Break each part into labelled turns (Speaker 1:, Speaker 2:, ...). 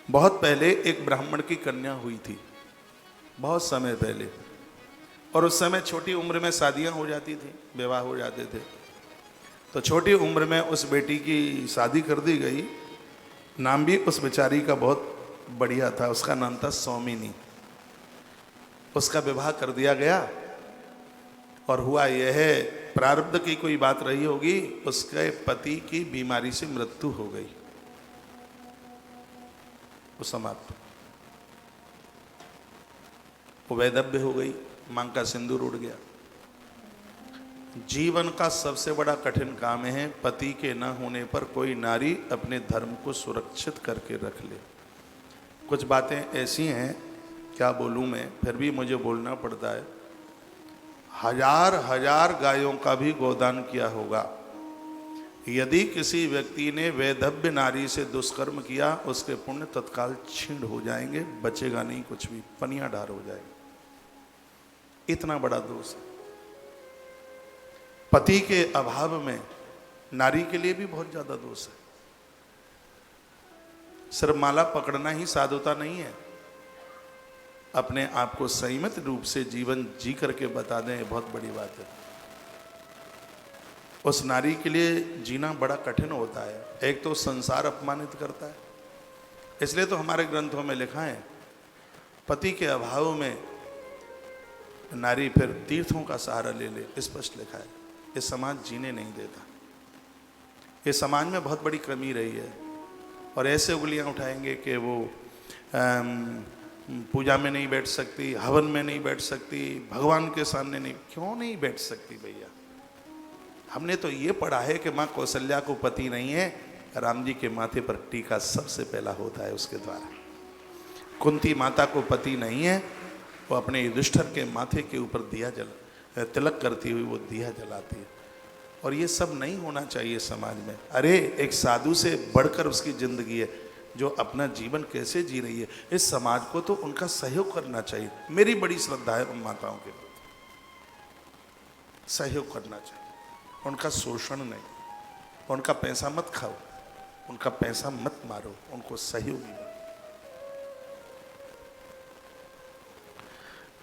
Speaker 1: बहुत पहले एक ब्राह्मण की कन्या हुई थी, बहुत समय पहले। और उस समय छोटी उम्र में शादियां हो जाती थी, विवाह हो जाते थे। तो छोटी उम्र में उस बेटी की शादी कर दी गई। नाम भी उस बेचारी का बहुत बढ़िया था, उसका नाम था सौमिनी। उसका विवाह कर दिया गया और हुआ यह है, प्रारब्ध की कोई बात रही होगी, उसके पति की बीमारी से मृत्यु हो गई, वो समाप्त, वो वैधव्य हो गई, मांग का सिंदूर उड़ गया। जीवन का सबसे बड़ा कठिन काम है पति के न होने पर कोई नारी अपने धर्म को सुरक्षित करके रख ले। कुछ बातें ऐसी हैं, क्या बोलूं मैं, फिर भी मुझे बोलना पड़ता है। हजार हजार गायों का भी गोदान किया होगा, यदि किसी व्यक्ति ने वैधव्य नारी से दुष्कर्म किया, उसके पुण्य तत्काल छीण हो जाएंगे, बचेगा नहीं कुछ भी, पनिया ढार हो जाएगा। इतना बड़ा दोष है। पति के अभाव में नारी के लिए भी बहुत ज्यादा दोष है। सिर्फ माला पकड़ना ही साधुता नहीं है, अपने आप को संयमित रूप से जीवन जी करके बता दें, बहुत बड़ी बात है। उस नारी के लिए जीना बड़ा कठिन होता है। एक तो संसार अपमानित करता है, इसलिए तो हमारे ग्रंथों में लिखा है पति के अभाव में नारी फिर तीर्थों का सहारा ले ले, स्पष्ट लिखा है। ये समाज जीने नहीं देता, ये समाज में बहुत बड़ी कमी रही है। और ऐसे उंगलियां उठाएंगे कि वो पूजा में नहीं बैठ सकती, हवन में नहीं बैठ सकती, भगवान के सामने नहीं। क्यों नहीं बैठ सकती भैया? हमने तो ये पढ़ा है कि माँ कौशल्या को पति नहीं है, राम जी के माथे पर टीका सबसे पहला होता है उसके द्वारा। कुंती माता को पति नहीं है, वो अपने युधिष्ठिर के माथे के ऊपर दिया तिलक करती हुई वो दिया जलाती है। और ये सब नहीं होना चाहिए समाज में। अरे एक साधु से बढ़कर उसकी जिंदगी है, जो अपना जीवन कैसे जी रही है। इस समाज को तो उनका सहयोग करना चाहिए। मेरी बड़ी श्रद्धा है उन माताओं के प्रति, सहयोग करना चाहिए, उनका शोषण नहीं। उनका पैसा मत खाओ, उनका पैसा मत मारो, उनको सहयोगी बनो।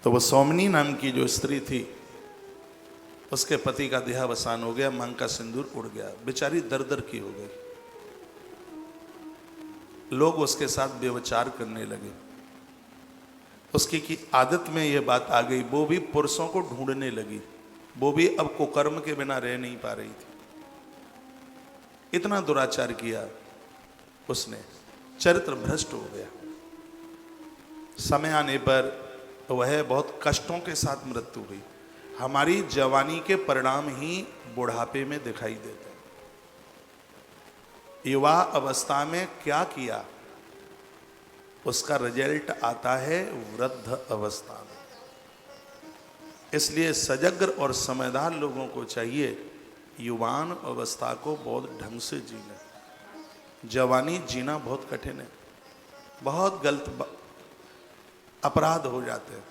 Speaker 1: तो वो सौमिनी नाम की जो स्त्री थी, उसके पति का देहावसान हो गया, मांग का सिंदूर उड़ गया, बेचारी दर दर की हो गई। लोग उसके साथ व्यभिचार करने लगे। उसकी की आदत में यह बात आ गई, वो भी पुरुषों को ढूंढने लगी। वो भी अब कुकर्म के बिना रह नहीं पा रही थी। इतना दुराचार किया उसने, चरित्र भ्रष्ट हो गया। समय आने पर वह बहुत कष्टों के साथ मृत्यु हुई। हमारी जवानी के परिणाम ही बुढ़ापे में दिखाई देते हैं। युवा अवस्था में क्या किया, उसका रिजल्ट आता है वृद्ध अवस्था में। इसलिए सजग और समझदार लोगों को चाहिए युवान अवस्था को बहुत ढंग से जीना। जवानी जीना बहुत कठिन है, बहुत गलत अपराध हो जाते हैं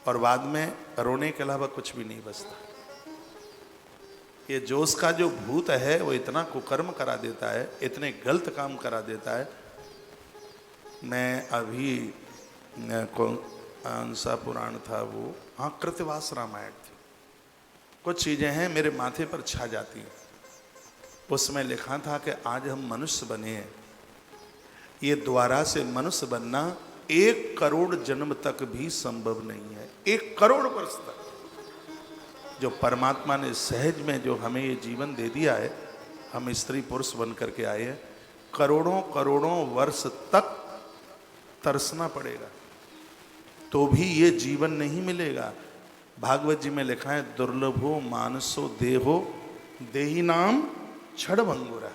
Speaker 1: और बाद में रोने के अलावा कुछ भी नहीं बचता। ये जोश का जो भूत है वो इतना कुकर्म करा देता है, इतने गलत काम करा देता है। मैं अभी कौन सा पुराण था वो, हाँ कृतवास रामायण थी। कुछ चीज़ें हैं मेरे माथे पर छा जाती हैं। उसमें लिखा था कि आज हम मनुष्य बने हैं, ये द्वारा से मनुष्य बनना 1 करोड़ जन्म तक भी संभव नहीं है। 1 करोड़ वर्ष तक जो परमात्मा ने सहज में जो हमें ये जीवन दे दिया है, हम स्त्री पुरुष बन करके आए हैं, करोड़ों करोड़ों वर्ष तक तरसना पड़ेगा तो भी ये जीवन नहीं मिलेगा। भागवत जी में लिखा है, दुर्लभो मानसो देहो देही नाम क्षण भंगुरा।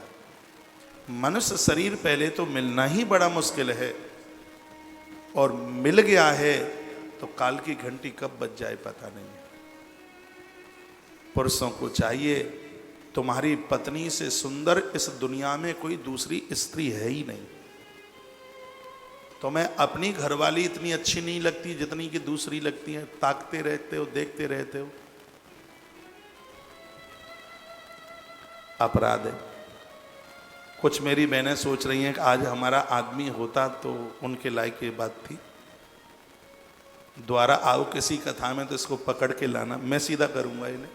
Speaker 1: मनुष्य शरीर पहले तो मिलना ही बड़ा मुश्किल है, और मिल गया है तो काल की घंटी कब बज जाए पता नहीं है। पुरुषों को चाहिए, तुम्हारी पत्नी से सुंदर इस दुनिया में कोई दूसरी स्त्री है ही नहीं। तो मैं अपनी घरवाली इतनी अच्छी नहीं लगती जितनी कि दूसरी लगती है। ताकते रहते हो, देखते रहते हो, अपराध है। कुछ मेरी बहनें सोच रही हैं कि आज हमारा आदमी होता तो उनके लायक ये बात थी, द्वारा आओ किसी कथा में तो इसको पकड़ के लाना, मैं सीधा करूंगा इन्हें।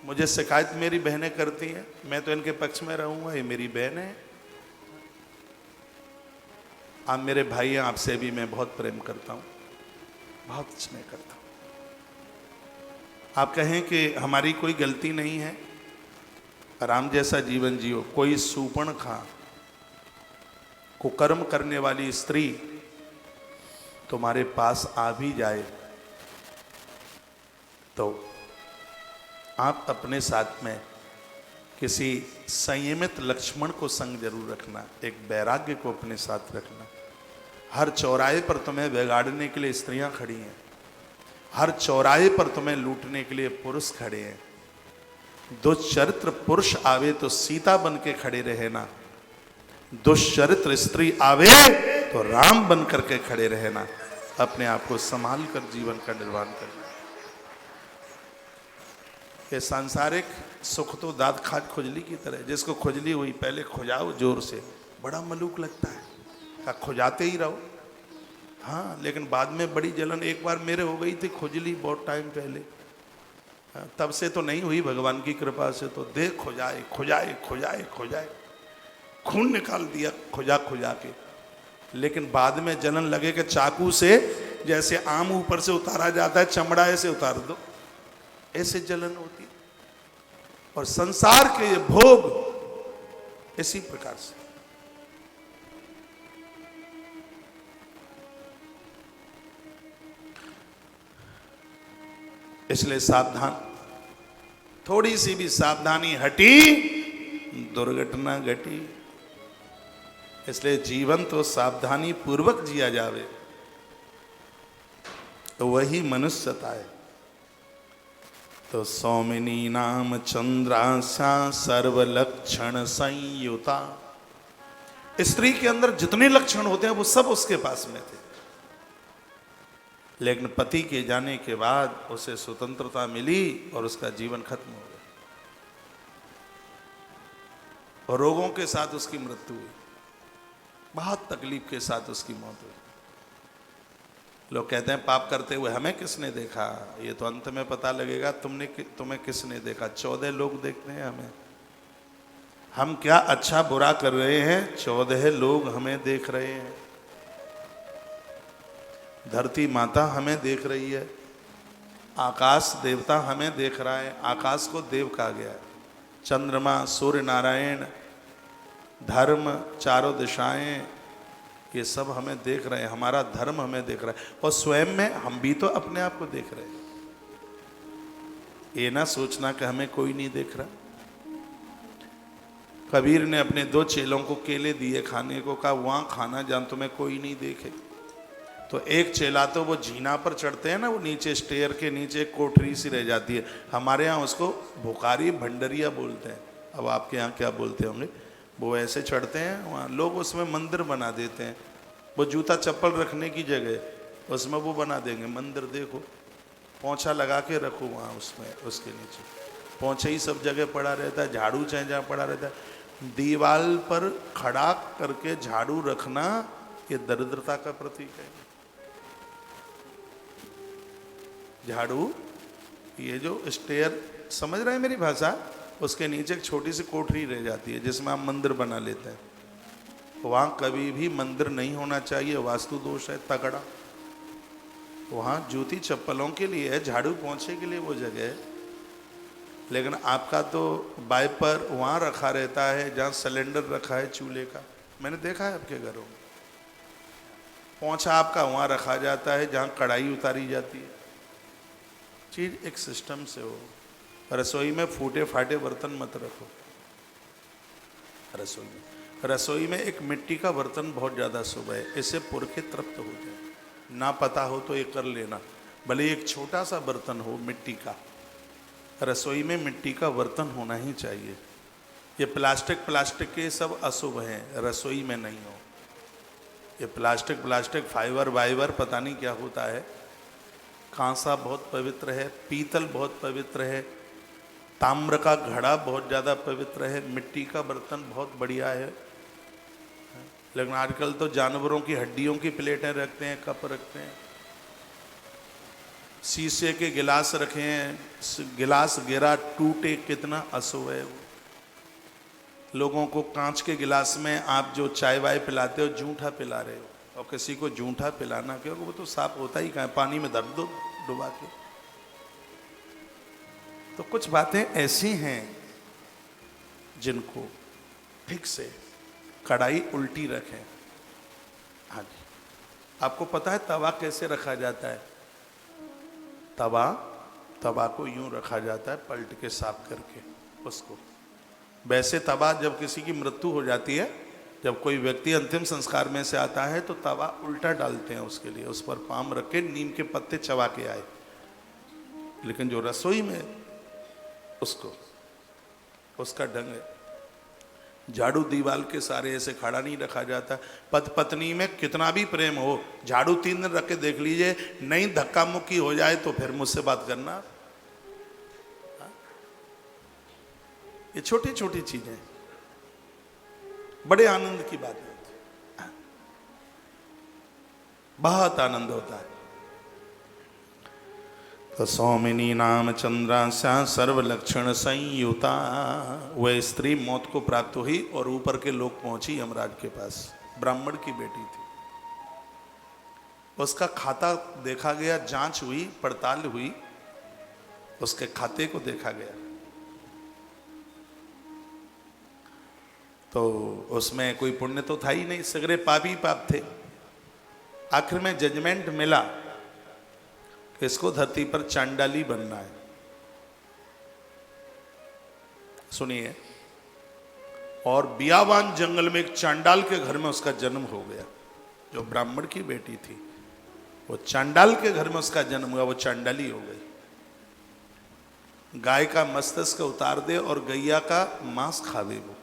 Speaker 1: मुझे शिकायत मेरी बहनें करती हैं, मैं तो इनके पक्ष में रहूंगा, ये मेरी बहन है। आप मेरे भाई हैं, आपसे भी मैं बहुत प्रेम करता हूं, बहुत स्नेह करता हूं। आप कहें कि हमारी कोई गलती नहीं है, राम जैसा जीवन जियो। कोई सूर्पणखा कुकर्म करने वाली स्त्री तुम्हारे पास आ भी जाए तो आप अपने साथ में किसी संयमित लक्ष्मण को संग जरूर रखना, एक वैराग्य को अपने साथ रखना। हर चौराहे पर तुम्हें बिगाड़ने के लिए स्त्रियां खड़ी हैं, हर चौराहे पर तुम्हें लूटने के लिए पुरुष खड़े हैं। दुश्चरित्र पुरुष आवे तो सीता बन के खड़े रहना, दुश्चरित्र स्त्री आवे तो राम बन करके खड़े रहना। अपने आप को संभाल कर जीवन का निर्माण करना। ये सांसारिक सुख तो दांत खाज खुजली की तरह, जिसको खुजली हुई पहले खुजाओ जोर से, बड़ा मलूक लगता है, का खुजाते ही रहो। हाँ, लेकिन बाद में बड़ी जलन। एक बार मेरे हो गई थी खुजली बहुत टाइम पहले, तब से तो नहीं हुई भगवान की कृपा से। तो देख खुजाए खुजाए खुजाए खुजाए, खून निकाल दिया खुजा खुजा के, लेकिन बाद में जलन लगे कि चाकू से जैसे आम ऊपर से उतारा जाता है, चमड़ा ऐसे उतार दो, ऐसे जलन होती। और संसार के ये भोग इसी प्रकार से। इसलिए सावधान, थोड़ी सी भी सावधानी हटी दुर्घटना घटी। इसलिए जीवन तो सावधानी पूर्वक जिया जावे तो वही मनुष्यता है। तो सौमिनी नाम चंद्रास्या सर्वलक्षण संयुता। स्त्री के अंदर जितने लक्षण होते हैं वो सब उसके पास में थे, लेकिन पति के जाने के बाद उसे स्वतंत्रता मिली और उसका जीवन खत्म हो गया और रोगों के साथ उसकी मृत्यु हुई, बहुत तकलीफ के साथ उसकी मौत हुई। लोग कहते हैं पाप करते हुए हमें किसने देखा? ये तो अंत में पता लगेगा तुम्हें किसने देखा। 14 लोग देखते हैं हमें, हम क्या अच्छा बुरा कर रहे हैं, 14 लोग हमें देख रहे हैं। धरती माता हमें देख रही है, आकाश देवता हमें देख रहा है, आकाश को देव कहा गया है। चंद्रमा, सूर्य नारायण, धर्म, चारों दिशाएं, ये सब हमें देख रहे हैं, हमारा धर्म हमें देख रहा है। और स्वयं में हम भी तो अपने आप को देख रहे हैं। ये ना सोचना कि हमें कोई नहीं देख रहा। कबीर ने अपने 2 चेलों को केले दिए खाने को, कहा वहां खाना जहां तुम्हें कोई नहीं देखे। तो एक चेला तो वो जीना पर चढ़ते हैं ना, वो नीचे स्टेयर के नीचे एक कोठरी सी रह जाती है, हमारे यहाँ उसको भुखारी भंडरिया बोलते हैं। अब आपके यहाँ क्या बोलते होंगे? वो ऐसे चढ़ते हैं, वहाँ लोग उसमें मंदिर बना देते हैं। वो जूता चप्पल रखने की जगह उसमें वो बना देंगे मंदिर। देखो, पोंछा लगा के रखो वहाँ उसमें, उसके नीचे पोंछा ही सब जगह पड़ा रहता है, झाड़ू चाहे जहाँ पड़ा रहता है। दीवाल पर खड़ा करके झाड़ू रखना ये दरिद्रता का प्रतीक है। झाड़ू, ये जो स्टेयर, समझ रहे हैं मेरी भाषा, उसके नीचे एक छोटी सी कोठरी रह जाती है जिसमें आप मंदिर बना लेते हैं। वहाँ कभी भी मंदिर नहीं होना चाहिए, वास्तु दोष है तगड़ा। वहाँ जूती चप्पलों के लिए है, झाड़ू पोंछे के लिए वो जगह है। लेकिन आपका तो वाइपर वहाँ रखा रहता है जहाँ सिलेंडर रखा है चूल्हे का, मैंने देखा है आपके घरों में। पोंछा आपका वहाँ रखा जाता है जहाँ कढ़ाई उतारी जाती है। चीज़ एक सिस्टम से हो। रसोई में फूटे फाटे बर्तन मत रखो। रसोई में एक मिट्टी का बर्तन बहुत ज़्यादा शुभ है, इससे पुरखे तृप्त हो जाए। ना पता हो तो ये कर लेना, भले एक छोटा सा बर्तन हो मिट्टी का। रसोई में मिट्टी का बर्तन होना ही चाहिए। ये प्लास्टिक के सब अशुभ हैं, रसोई में नहीं हो। ये प्लास्टिक फाइबर वाइबर पता नहीं क्या होता है। कांसा बहुत पवित्र है, पीतल बहुत पवित्र है, ताम्र का घड़ा बहुत ज़्यादा पवित्र है, मिट्टी का बर्तन बहुत बढ़िया है, लेकिन आजकल तो जानवरों की हड्डियों की प्लेटें रखते हैं, कप रखते हैं, शीशे के गिलास रखे हैं, गिलास गिरा टूटे कितना अशुभ है वो। लोगों को कांच के गिलास में आप जो चाय वाय पिलाते हो जूठा पिला रहे हो, और किसी को जूठा पिलाना क्योंकि वो तो साफ होता ही कहाँ, पानी में धर दो डुबा के। तो कुछ बातें ऐसी हैं जिनको ठीक से कढ़ाई उल्टी रखें। हाँ जी, आपको पता है तवा कैसे रखा जाता है? तवा को यूं रखा जाता है पलट के साफ करके उसको। वैसे तवा जब किसी की मृत्यु हो जाती है, जब कोई व्यक्ति अंतिम संस्कार में से आता है तो तवा उल्टा डालते हैं उसके लिए, उस पर पाम रख के नीम के पत्ते चबा के आए। लेकिन जो रसोई में उसको उसका ढंग है, झाड़ू दीवाल के सारे ऐसे खड़ा नहीं रखा जाता। पति पत्नी में कितना भी प्रेम हो, झाड़ू 3 दिन रख के देख लीजिए, नहीं धक्का मुक्की हो जाए तो फिर मुझसे बात करना। ये छोटी छोटी चीजें बड़े आनंद की बात है, बहुत आनंद होता है। तो सौमिनी नाम चंद्रास्या सर्व लक्षण संयुता, वह स्त्री मौत को प्राप्त हुई और ऊपर के लोग पहुंची यमराज के पास। ब्राह्मण की बेटी थी, उसका खाता देखा गया, जांच हुई, पड़ताल हुई, उसके खाते को देखा गया तो उसमें कोई पुण्य तो था ही नहीं, सगरे पापी पाप थे। आखिर में जजमेंट मिला कि इसको धरती पर चांडाली बनना है। सुनिए, और बियावान जंगल में एक चांडाल के घर में उसका जन्म हो गया। जो ब्राह्मण की बेटी थी वो चांडाल के घर में उसका जन्म हुआ, वो चांडाली हो गई। गाय का मस्तिष्क उतार दे और गैया का मांस खावे वो।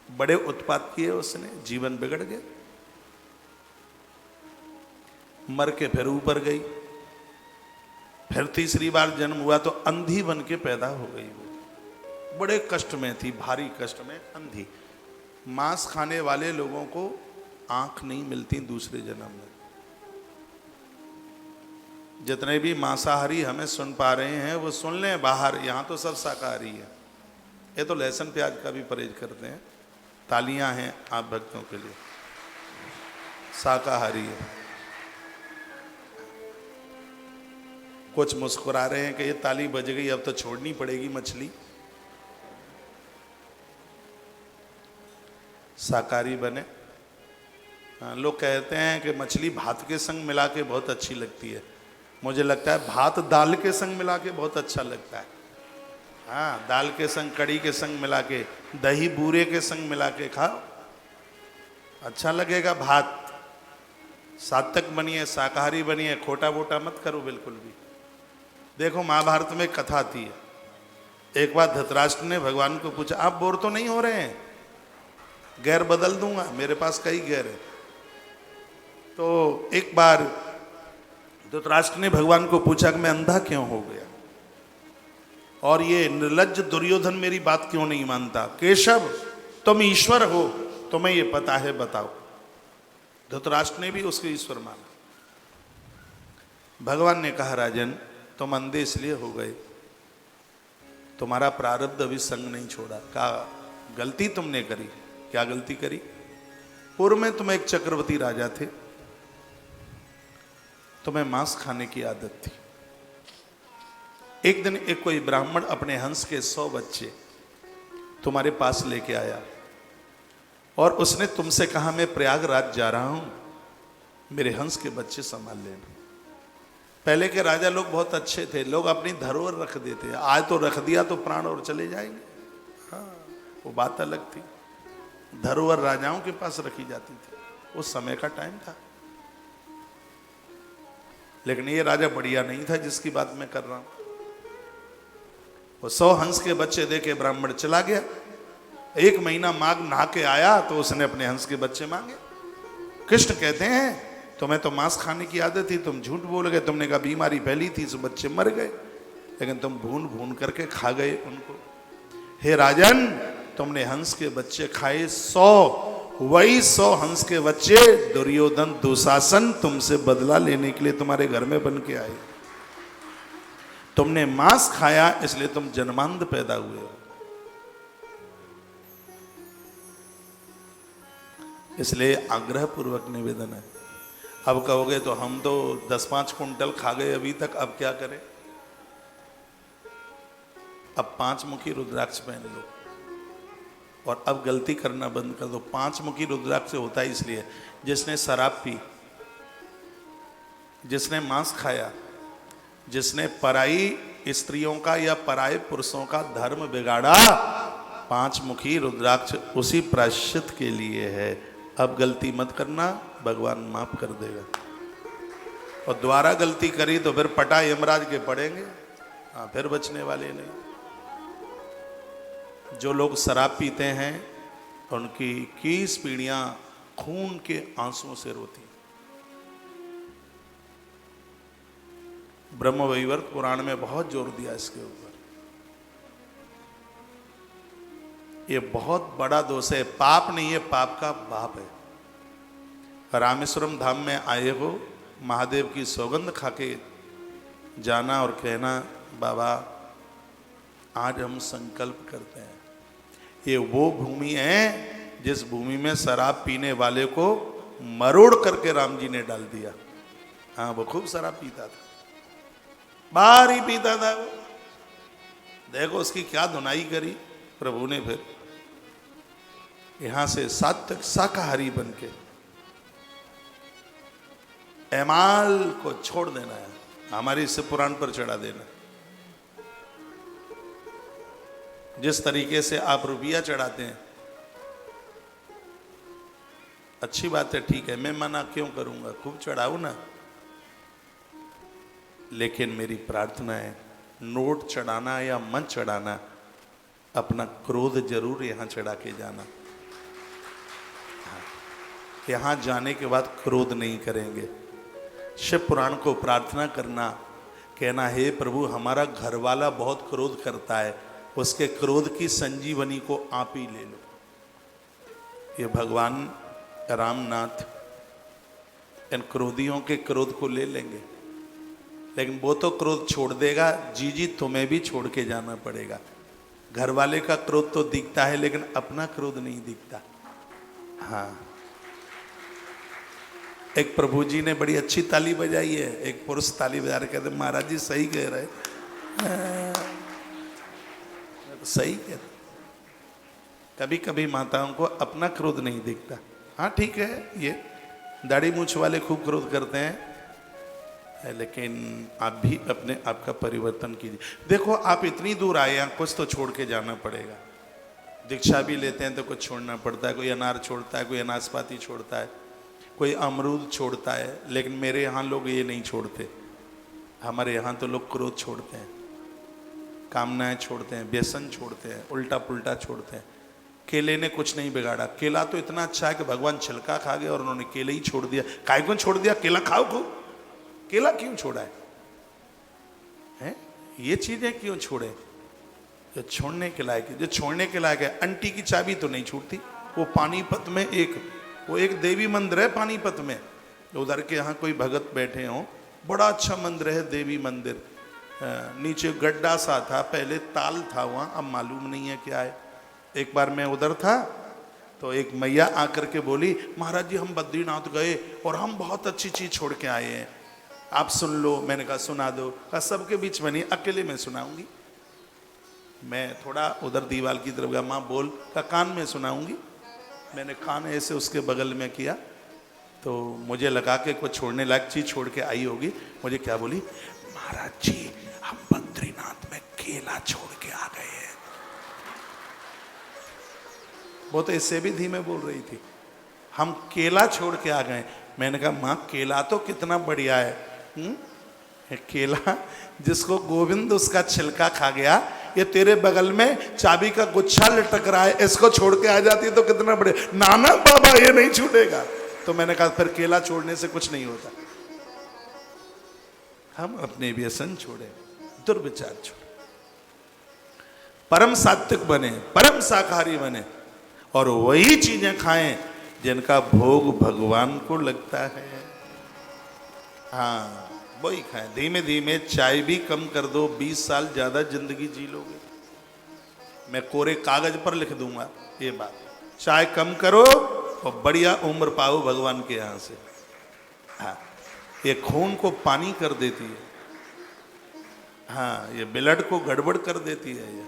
Speaker 1: बड़े उत्पात किए उसने, जीवन बिगड़ गया। मर के फिर ऊपर गई, फिर तीसरी बार जन्म हुआ तो अंधी बन के पैदा हो गई वो। बड़े कष्ट में थी, भारी कष्ट में, अंधी। मांस खाने वाले लोगों को आंख नहीं मिलती दूसरे जन्म में। जितने भी मांसाहारी हमें सुन पा रहे हैं वो सुन लें, बाहर यहां तो सब शाकाहारी है। ये तो लहसुन प्याज का भी परहेज करते हैं। तालियां हैं आप भक्तों के लिए, शाकाहारी है। कुछ मुस्कुरा रहे हैं कि ये ताली बज गई, अब तो छोड़नी पड़ेगी मछली। शाकाहारी बने। लोग कहते हैं कि मछली भात के संग मिला के बहुत अच्छी लगती है। मुझे लगता है भात दाल के संग मिला के बहुत अच्छा लगता है। हाँ, दाल के संग, कड़ी के संग मिला के, दही बूरे के संग मिला के खाओ, अच्छा लगेगा। भात सात्विक बनिए, शाकाहारी बनिए, खोटा वोटा मत करो बिल्कुल भी। देखो महाभारत में कथा आती है, एक बार धृतराष्ट्र ने भगवान को पूछा, आप बोर तो नहीं हो रहे हैं? गैर बदल दूंगा, मेरे पास कई गैर है। तो एक बार धृतराष्ट्र ने भगवान को पूछा कि मैं अंधा क्यों हो गया, और ये निर्लज्ज दुर्योधन मेरी बात क्यों नहीं मानता? केशव, तुम ईश्वर हो, तुम्हें ये पता है, बताओ। धृतराष्ट्र ने भी उसको ईश्वर माना। भगवान ने कहा, राजन तुम अंधे इसलिए हो गए, तुम्हारा प्रारब्ध अभी संग नहीं छोड़ा। कहा गलती तुमने करी। क्या गलती करी? पूर्व में तुम एक चक्रवर्ती राजा थे, तुम्हें मांस खाने की आदत थी। एक दिन एक कोई ब्राह्मण अपने हंस के 100 बच्चे तुम्हारे पास लेके आया और उसने तुमसे कहा, मैं प्रयागराज जा रहा हूं, मेरे हंस के बच्चे संभाल लेना। पहले के राजा लोग बहुत अच्छे थे, लोग अपनी धरोहर रख देते। आज तो रख दिया तो प्राण और चले जाएंगे। हाँ, वो बात अलग थी। धरोहर राजाओं के पास रखी जाती थी, उस समय का टाइम था। लेकिन ये राजा बढ़िया नहीं था जिसकी बात मैं कर रहा हूं। वो 100 हंस के बच्चे देके ब्राह्मण चला गया। 1 महीना माघ नहा के आया तो उसने अपने हंस के बच्चे मांगे। कृष्ण कहते हैं तुम्हें तो मांस खाने की आदत थी, तुम झूठ बोल गए, तुमने कहा बीमारी फैली थी सो बच्चे मर गए, लेकिन तुम भून भून करके खा गए उनको। हे राजन, तुमने हंस के बच्चे खाए 100, वही 100 हंस के बच्चे दुर्योधन दुशासन तुमसे बदला लेने के लिए तुम्हारे घर में बन के आए। तुमने मांस खाया इसलिए तुम जन्मांध पैदा हुए हो। इसलिए आग्रह पूर्वक निवेदन है। अब कहोगे तो हम तो 10-5 कुंटल खा गए अभी तक, अब क्या करें? अब 5 मुखी रुद्राक्ष पहन लो और अब गलती करना बंद कर दो। 5 मुखी रुद्राक्ष होता है इसलिए जिसने शराब पी, जिसने मांस खाया, जिसने पराई स्त्रियों का या पराये पुरुषों का धर्म बिगाड़ा, 5 मुखी रुद्राक्ष उसी प्रायश्चित के लिए है। अब गलती मत करना, भगवान माफ कर देगा। और दोबारा गलती करी तो फिर पटा यमराज के पड़ेंगे, हाँ फिर बचने वाले नहीं। जो लोग शराब पीते हैं उनकी 21 पीढ़ियां खून के आंसुओं से रोती। ब्रह्म वैवर्त पुराण में बहुत जोर दिया इसके ऊपर। ये बहुत बड़ा दोष है, पाप नहीं है, पाप का बाप है। रामेश्वरम धाम में आए हो, महादेव की सौगंध खाके जाना और कहना बाबा आज हम संकल्प करते हैं। ये वो भूमि है जिस भूमि में शराब पीने वाले को मरोड़ करके राम जी ने डाल दिया। हाँ वो खूब शराब पीता था, बाहर ही पीता था वो। देखो उसकी क्या धुनाई करी प्रभु ने। फिर यहां से सात्विक शाकाहारी बन के एमाल को छोड़ देना है, हमारे इसे पुराण पर चढ़ा देना। जिस तरीके से आप रुपया चढ़ाते हैं अच्छी बात है, ठीक है, मैं मना क्यों करूंगा, खूब चढ़ाओ ना। लेकिन मेरी प्रार्थना है नोट चढ़ाना या मन चढ़ाना, अपना क्रोध जरूर यहां चढ़ा के जाना। यहां जाने के बाद क्रोध नहीं करेंगे। शिव पुराण को प्रार्थना करना, कहना हे प्रभु हमारा घरवाला बहुत क्रोध करता है, उसके क्रोध की संजीवनी को आप ही ले लो। ये भगवान रामनाथ इन क्रोधियों के क्रोध को ले लेंगे, लेकिन वो तो क्रोध छोड़ देगा, जी तुम्हें भी छोड़ के जाना पड़ेगा। घर वाले का क्रोध तो दिखता है लेकिन अपना क्रोध नहीं दिखता। हाँ, एक प्रभु जी ने बड़ी अच्छी ताली बजाई है, एक पुरुष ताली बजा रहे, कहते महाराज जी सही कह रहे, सही कहते। कभी कभी माताओं को अपना क्रोध नहीं दिखता। हाँ ठीक है, ये दाढ़ी मूछ वाले खूब क्रोध करते हैं, लेकिन आप भी अपने आप का परिवर्तन कीजिए। देखो आप इतनी दूर आए हैं, कुछ तो छोड़ के जाना पड़ेगा। दीक्षा भी लेते हैं तो कुछ छोड़ना पड़ता है, कोई अनार छोड़ता है, कोई अनाशपाती छोड़ता है, कोई अमरूद छोड़ता है, लेकिन मेरे यहाँ लोग ये नहीं छोड़ते। हमारे यहाँ तो लोग क्रोध छोड़ते हैं, कामनाएं छोड़ते हैं, व्यसन छोड़ते हैं, उल्टा पुल्टा छोड़ते हैं। केले ने कुछ नहीं बिगाड़ा, केला तो इतना अच्छा है कि भगवान छिलका खा गए और उन्होंने केले ही छोड़ दिया। काय को छोड़ दिया? केला खाओ खूब, केला क्यों छोड़ा है? ये चीजें क्यों छोड़े जो छोड़ने के लायक है? जो छोड़ने के लायक है, अंटी की चाबी तो नहीं छूटती। वो पानीपत में एक देवी मंदिर है पानीपत में, उधर के यहाँ कोई भगत बैठे हों, बड़ा अच्छा मंदिर है देवी मंदिर। नीचे गड्ढा सा था, पहले ताल था वहाँ, अब मालूम नहीं है क्या है। एक बार मैं उधर था तो एक मैया आकर के बोली महाराज जी हम बद्रीनाथ गए और हम बहुत अच्छी चीज छोड़ के आए हैं, आप सुन लो। मैंने कहा सुना दो। कहा सबके बीच में नहीं, अकेले में सुनाऊंगी। मैं थोड़ा उधर दीवार की तरफ गया, माँ बोल। कहा कान में सुनाऊंगी। मैंने कान ऐसे उसके बगल में किया तो मुझे लगा कि कुछ छोड़ने लायक चीज छोड़ के आई होगी। मुझे क्या बोली, महाराज जी हम बद्रीनाथ में केला छोड़ के आ गए हैं। वो तो इससे भी धीमे बोल रही थी, हम केला छोड़ के आ गए। मैंने कहा माँ केला तो कितना बढ़िया है, केला जिसको गोविंद उसका छिलका खा गया, ये तेरे बगल में चाबी का गुच्छा लटक रहा है, इसको छोड़ के आ जाती तो कितना बढ़िया। नाना बाबा ये नहीं छूटेगा। तो मैंने कहा फिर केला छोड़ने से कुछ नहीं होता। हम अपने व्यसन छोड़े, दुर्विचार छोड़े, परम सात्विक बने, परम शाकाहारी बने और वही चीजें खाएं जिनका भोग भगवान को लगता है। हाँ, वही खाएं। धीमे धीमे चाय भी कम कर दो, 20 साल ज्यादा जिंदगी जी लोगे। मैं कोरे कागज पर लिख दूंगा ये बात। चाय कम करो और बढ़िया उम्र पाओ भगवान के यहां से। हाँ, ये खून को पानी कर देती है। हाँ, ये ब्लड को गड़बड़ कर देती है। ये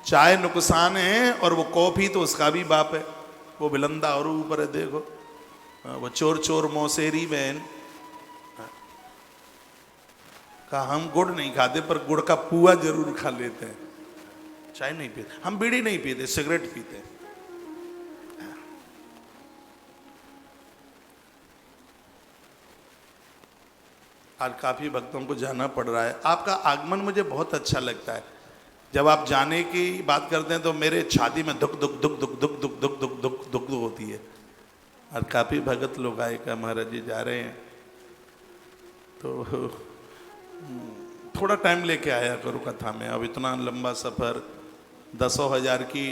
Speaker 1: चाय नुकसान है और वो कॉफी तो उसका भी बाप है। वो बिलंदा और ऊपर है, देखो वो चोर चोर मौसेरी बहन। कहा हम गुड़ नहीं खाते पर गुड़ का पुआ जरूर खा लेते हैं, चाय नहीं पीते। हम बीड़ी नहीं पीते, सिगरेट पीते हैं। आज काफी भक्तों को जाना पड़ रहा है। आपका आगमन मुझे बहुत अच्छा लगता है। जब आप जाने की बात करते हैं तो मेरे छाती में दुख दुख दुख दुख दुख दुख दुख दुख दुख दुख होती है। और काफी भगत लोग आए का महाराज जी जा रहे हैं तो थोड़ा टाइम लेके आया करो कथा में। अब इतना लंबा सफर, 10,000 की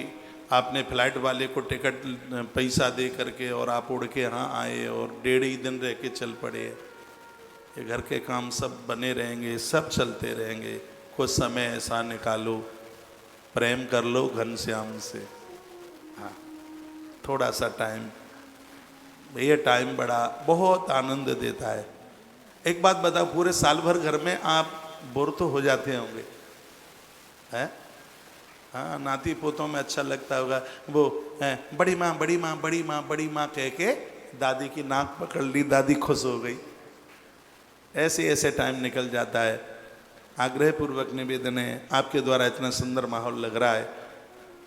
Speaker 1: आपने फ्लाइट वाले को टिकट पैसा दे करके और आप उड़ के यहाँ आए और 1.5 ही दिन रह के चल पड़े। ये घर के काम सब बने रहेंगे, सब चलते रहेंगे। कुछ समय ऐसा निकालो, प्रेम कर लो घनश्याम से। हाँ, थोड़ा सा टाइम, ये टाइम बड़ा बहुत आनंद देता है। एक बात बताओ, पूरे साल भर घर में आप बोर तो हो जाते होंगे, हैं? हाँ, नाती पोतों में अच्छा लगता होगा वो बड़ी माँ बड़ी माँ बड़ी माँ बड़ी माँ कह के दादी की नाक पकड़ ली, दादी खुश हो गई। ऐसे ऐसे टाइम निकल जाता है। आग्रह पूर्वक निवेदन है, आपके द्वारा इतना सुंदर माहौल लग रहा है,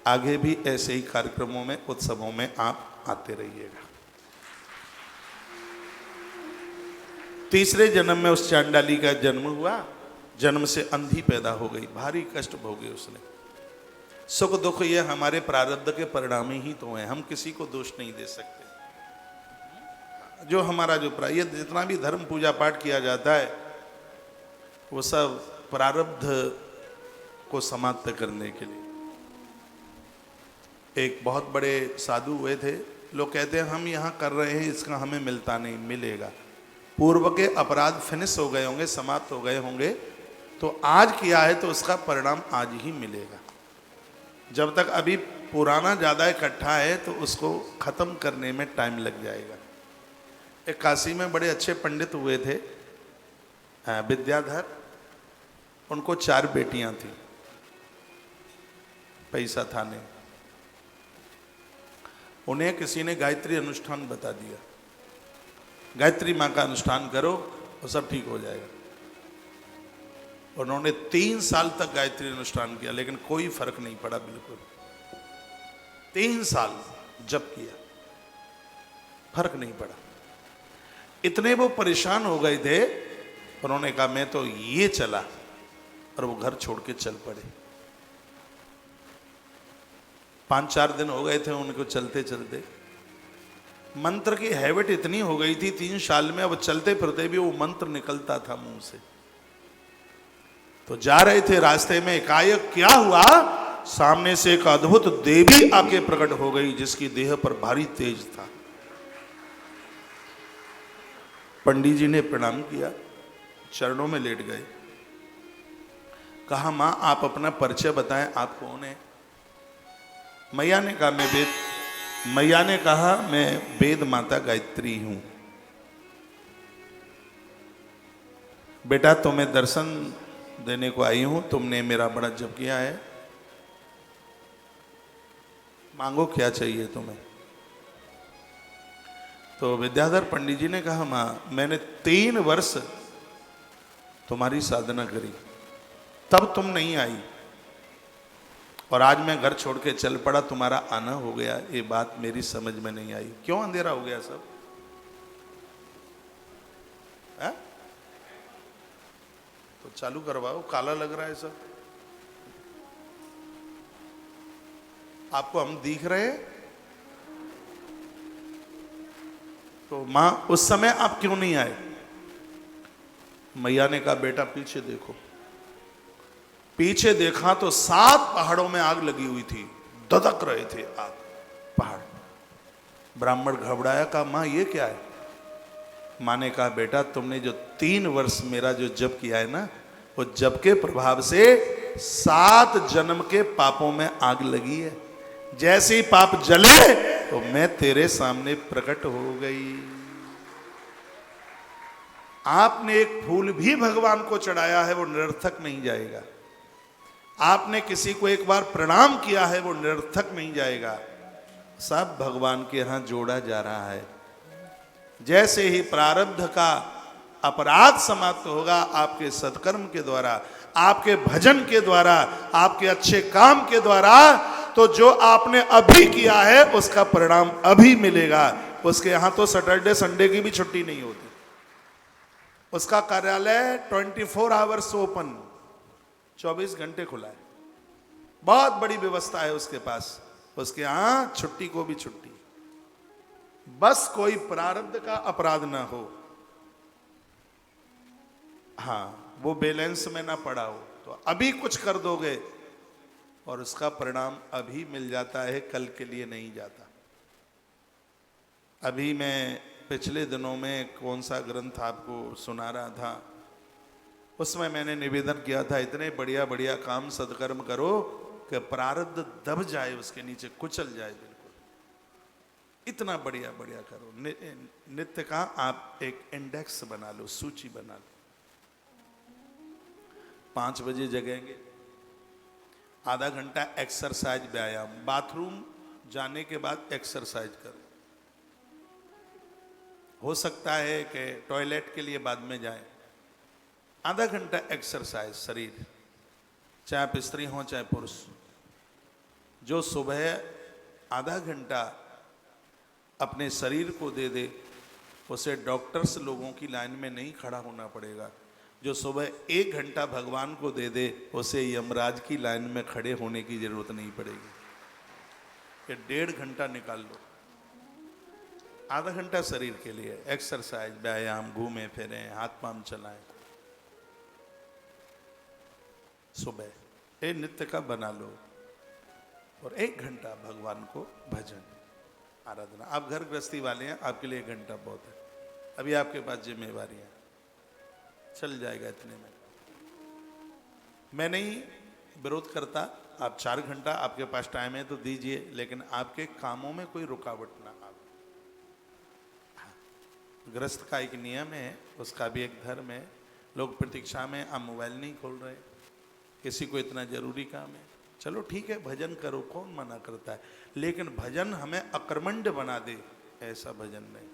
Speaker 1: आगे भी ऐसे ही कार्यक्रमों में, उत्सवों में आप आते रहिएगा। तीसरे जन्म में उस चांडाली का जन्म हुआ, जन्म से अंधी पैदा हो गई, भारी कष्ट भोगे उसने। सुख दुख ये हमारे प्रारब्ध के परिणाम ही तो हैं, हम किसी को दोष नहीं दे सकते। जो हमारा जो ये जितना भी धर्म पूजा पाठ किया जाता है वो सब प्रारब्ध को समाप्त करने के लिए। एक बहुत बड़े साधु हुए थे, लोग कहते हैं हम यहाँ कर रहे हैं इसका हमें मिलता नहीं, मिलेगा। पूर्व के अपराध फिनिश हो गए होंगे, समाप्त हो गए होंगे, तो आज किया है तो उसका परिणाम आज ही मिलेगा। जब तक अभी पुराना ज़्यादा इकट्ठा है तो उसको खत्म करने में टाइम लग जाएगा। एक काशी में बड़े अच्छे पंडित हुए थे, विद्याधर। उनको 4 बेटियां थी, पैसा था नहीं। उन्हें किसी ने गायत्री अनुष्ठान बता दिया, गायत्री माँ का अनुष्ठान करो और सब ठीक हो जाएगा। उन्होंने 3 साल तक गायत्री अनुष्ठान किया लेकिन कोई फर्क नहीं पड़ा, बिल्कुल। 3 साल जप किया, फर्क नहीं पड़ा। इतने वो परेशान हो गए थे, उन्होंने कहा मैं तो ये चला, और वो घर छोड़ के चल पड़े। 5-4 दिन हो गए थे उनको चलते चलते। मंत्र की हैबिट इतनी हो गई थी 3 साल में, अब चलते फिरते भी वो मंत्र निकलता था मुंह से। तो जा रहे थे, रास्ते में एकाएक क्या हुआ, सामने से एक अद्भुत देवी आके प्रकट हो गई जिसकी देह पर भारी तेज था। पंडित जी ने प्रणाम किया, चरणों में लेट गए। कहा मां आप अपना परिचय बताएं, आप कौन है? मैया ने कहा मैया ने कहा मैं वेद माता गायत्री हूं। बेटा तुम्हें दर्शन देने को आई हूं, तुमने मेरा बड़ा जप किया है, मांगो क्या चाहिए तुम्हें। तो विद्याधर पंडित जी ने कहा मां मैंने 3 वर्ष तुम्हारी साधना करी, तब तुम नहीं आई, और आज मैं घर छोड़ के चल पड़ा, तुम्हारा आना हो गया, ये बात मेरी समझ में नहीं आई। क्यों अंधेरा हो गया सब? है? तो चालू करवाओ, काला लग रहा है सब। आपको हम दिख रहे हैं? तो माँ उस समय आप क्यों नहीं आए? मैया ने कहा बेटा पीछे देखो। पीछे देखा तो 7 पहाड़ों में आग लगी हुई थी, धधक रहे थे आग पहाड़। ब्राह्मण घबराया, कहा माँ ये क्या है? माँ ने कहा बेटा तुमने जो 3 वर्ष मेरा जो जप किया है ना, वो जप के प्रभाव से 7 जन्म के पापों में आग लगी है। जैसे ही पाप जले तो मैं तेरे सामने प्रकट हो गई। आपने एक फूल भी भगवान को चढ़ाया है, वो निरर्थक नहीं जाएगा। आपने किसी को एक बार प्रणाम किया है, वो निरर्थक नहीं जाएगा। सब भगवान के यहां जोड़ा जा रहा है। जैसे ही प्रारब्ध का अपराध समाप्त होगा आपके सत्कर्म के द्वारा, आपके भजन के द्वारा, आपके अच्छे काम के द्वारा, तो जो आपने अभी किया है उसका परिणाम अभी मिलेगा। उसके यहां तो सैटरडे संडे की भी छुट्टी नहीं होती। उसका कार्यालय 24 आवर्स ओपन, 24 घंटे खुला है। बहुत बड़ी व्यवस्था है उसके पास। उसके यहां छुट्टी को भी छुट्टी, बस कोई प्रारब्ध का अपराध ना हो। हाँ, वो बैलेंस में ना पड़ा हो तो अभी कुछ कर दोगे और उसका परिणाम अभी मिल जाता है, कल के लिए नहीं जाता। अभी मैं पिछले दिनों में कौन सा ग्रंथ आपको सुना रहा था, उसमें मैंने निवेदन किया था इतने बढ़िया बढ़िया काम सत्कर्म करो कि प्रारब्ध दब जाए, उसके नीचे कुचल जाए बिल्कुल। इतना बढ़िया बढ़िया करो। नित्य का आप एक इंडेक्स बना लो, सूची बना लो। 5 बजे जगेंगे, आधा घंटा एक्सरसाइज व्यायाम, बाथरूम जाने के बाद एक्सरसाइज करो। हो सकता है कि टॉयलेट के लिए बाद में जाएं। आधा घंटा एक्सरसाइज शरीर, चाहे आप स्त्री हो चाहे पुरुष। जो सुबह आधा घंटा अपने शरीर को दे दे, उसे डॉक्टर्स लोगों की लाइन में नहीं खड़ा होना पड़ेगा। जो सुबह 1 घंटा भगवान को दे दे, उसे यमराज की लाइन में खड़े होने की जरूरत नहीं पड़ेगी। ये 1.5 घंटा निकाल लो, आधा घंटा शरीर के लिए एक्सरसाइज व्यायाम, घूमे फिरें, हाथ पांव चलाएं। सुबह नित्य का बना लो और 1 घंटा भगवान को भजन आराधना। आप घर गृहस्थी वाले हैं, आपके लिए 1 घंटा बहुत है। अभी आपके पास जिम्मेवारियां, चल जाएगा इतने में। मैं नहीं विरोध करता, आप 4 घंटा आपके पास टाइम है तो दीजिए, लेकिन आपके कामों में कोई रुकावट ना आए। गृहस्थ का एक नियम है, उसका भी एक धर्म है। लोग प्रतीक्षा में, आप मोबाइल नहीं खोल रहे, किसी को इतना जरूरी काम है, चलो ठीक है भजन करो, कौन मना करता है। लेकिन भजन हमें अकर्मण्य बना दे, ऐसा भजन नहीं।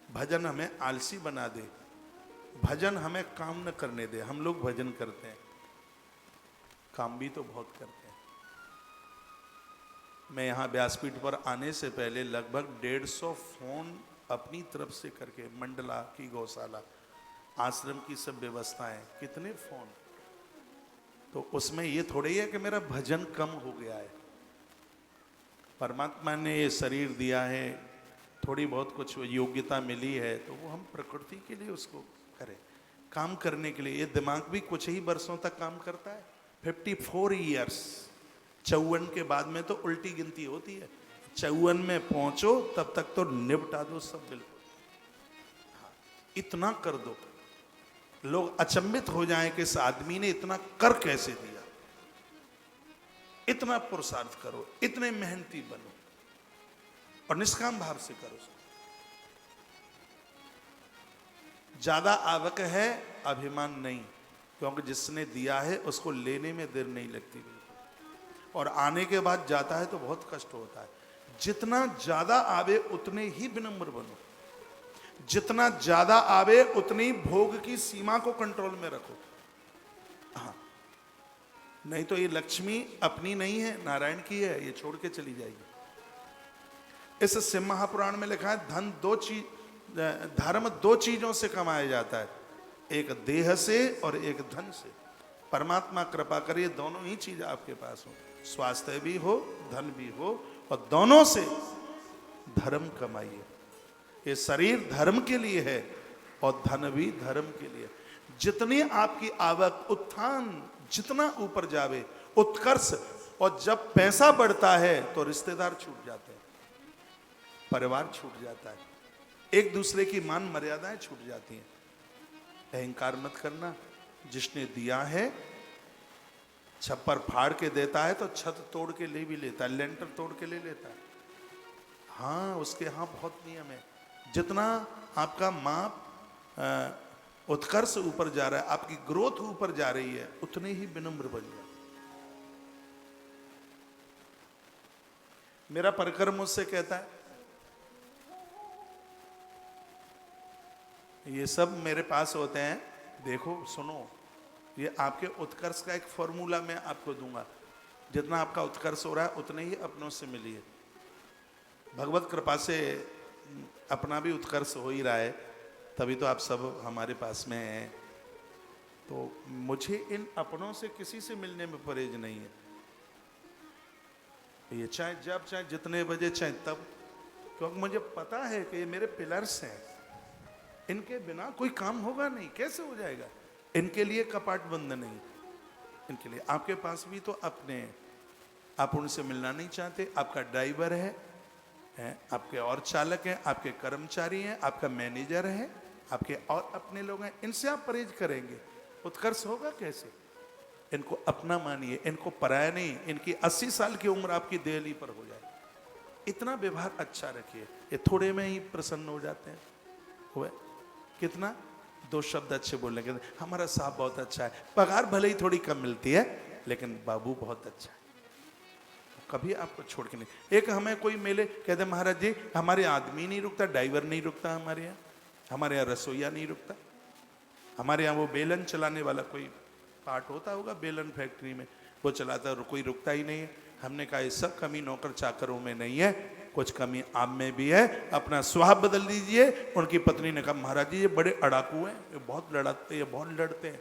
Speaker 1: भजन हमें आलसी बना दे, भजन हमें काम न करने दे। हम लोग भजन करते हैं, काम भी तो बहुत करते हैं। मैं यहाँ व्यासपीठ पर आने से पहले लगभग 150 फोन अपनी तरफ से करके, मंडला की गौशाला, आश्रम की सब व्यवस्थाएं, कितने फोन। तो उसमें ये थोड़ी है कि मेरा भजन कम हो गया है। परमात्मा ने ये शरीर दिया है, थोड़ी बहुत कुछ योग्यता मिली है, तो वो हम प्रकृति के लिए उसको करें, काम करने के लिए। ये दिमाग भी कुछ ही वर्षों तक काम करता है, 54 ईयर्स। 54 के बाद में तो उल्टी गिनती होती है। 54 में पहुंचो तब तक तो निपटा दो सब बिल्कुल। हाँ, इतना कर दो, लोग अचंभित हो जाएं कि इस आदमी ने इतना कर कैसे दिया। इतना पुरुषार्थ करो, इतने मेहनती बनो और निष्काम भाव से करो। ज्यादा आवक है, अभिमान नहीं, क्योंकि जिसने दिया है उसको लेने में देर नहीं लगती बिल्कुल। और आने के बाद जाता है तो बहुत कष्ट होता है। जितना ज्यादा आवे उतने ही विनम्र बनो, जितना ज्यादा आवे उतनी भोग की सीमा को कंट्रोल में रखो। हाँ, नहीं तो ये लक्ष्मी अपनी नहीं है, नारायण की है, ये छोड़ के चली जाएगी। इस शिव महापुराण में लिखा है धर्म 2 चीजों से कमाया जाता है, एक देह से और एक धन से। परमात्मा कृपा करिए दोनों ही चीज आपके पास हो, स्वास्थ्य भी हो, धन भी हो, और दोनों से धर्म कमाइए। ये शरीर धर्म के लिए है और धन भी धर्म के लिए। जितनी आपकी आवक, उत्थान जितना ऊपर जावे, उत्कर्ष, और जब पैसा बढ़ता है तो रिश्तेदार छूट जाते हैं, परिवार छूट जाता है, एक दूसरे की मान मर्यादाएं छूट जाती हैं। अहंकार मत करना। जिसने दिया है, छप्पर फाड़ के देता है तो छत तोड़ के ले भी लेता है, लेंटर तोड़ के ले लेता है। हाँ, उसके यहाँ बहुत नियम है। जितना आपका माप उत्कर्ष ऊपर जा रहा है, आपकी ग्रोथ ऊपर जा रही है, उतने ही विनम्र बन जाए। मेरा परकर मुझसे कहता है, ये सब मेरे पास होते हैं, देखो सुनो, ये आपके उत्कर्ष का एक फॉर्मूला मैं आपको दूंगा। जितना आपका उत्कर्ष हो रहा है उतने ही अपनों से मिलिए। भगवत कृपा से अपना भी उत्कर्ष हो ही रहा है, तभी तो आप सब हमारे पास में हैं। तो मुझे इन अपनों से किसी से मिलने में परहेज नहीं है। ये चाहे जब, चाहे जितने बजे, चाहे तब, क्योंकि मुझे पता है कि ये मेरे पिलर्स हैं। इनके बिना कोई काम होगा नहीं। कैसे हो जाएगा? इनके लिए कपाट बंद नहीं, इनके लिए। आपके पास भी तो अपने, आप उनसे मिलना नहीं चाहते। आपका ड्राइवर है, आपके और चालक हैं, आपके कर्मचारी हैं, आपका मैनेजर है, आपके और अपने लोग हैं। इनसे आप परहेज करेंगे, उत्कर्ष होगा कैसे? इनको अपना मानिए, इनको पराया नहीं। इनकी 80 साल की उम्र आपकी देहली पर हो जाए, इतना व्यवहार अच्छा रखिए। ये थोड़े में ही प्रसन्न हो जाते हैं। हुए कितना, 2 शब्द अच्छे बोलने के, हमारा साहब बहुत अच्छा है, पगार भले ही थोड़ी कम मिलती है लेकिन बाबू बहुत अच्छा है, कभी आपको छोड़ के नहीं। एक हमें कोई मिले, कहते महाराज जी हमारे आदमी नहीं रुकता, ड्राइवर नहीं रुकता हमारे यहाँ रसोईया नहीं रुकता, हमारे यहाँ वो बेलन चलाने वाला कोई पार्ट होता होगा बेलन फैक्ट्री में, वो चलाता, कोई रुकता ही नहीं है। हमने कहा ये सब कमी नौकर चाकरों में नहीं है, कुछ कमी आप में भी है, अपना स्वभाव बदल दीजिए। उनकी पत्नी ने कहा महाराज जी ये बड़े अड़ाकू हैं, ये बहुत लड़ाते, ये बहुत लड़ते हैं।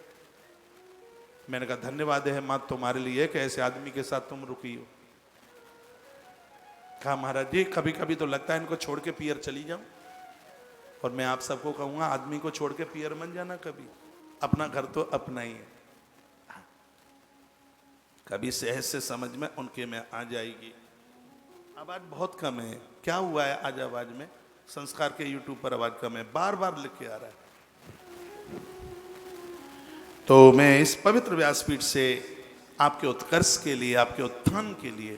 Speaker 1: मैंने कहा धन्यवाद है माँ तुम्हारे लिए कि ऐसे आदमी के साथ तुम रुकी हो। कहा महाराज जी कभी कभी तो लगता है इनको छोड़ के पियर चली जाऊं, और मैं आप सबको कहूंगा आदमी को छोड़ के पियर मत जाना कभी, अपना घर तो अपना ही है। कभी सहज से समझ में उनके में आ जाएगी। आवाज बहुत कम है, क्या हुआ है आज आवाज में? संस्कार के यूट्यूब पर आवाज कम है, बार बार लिख के आ रहा है। तो मैं इस पवित्र व्यासपीठ से आपके उत्कर्ष के लिए, आपके उत्थान के लिए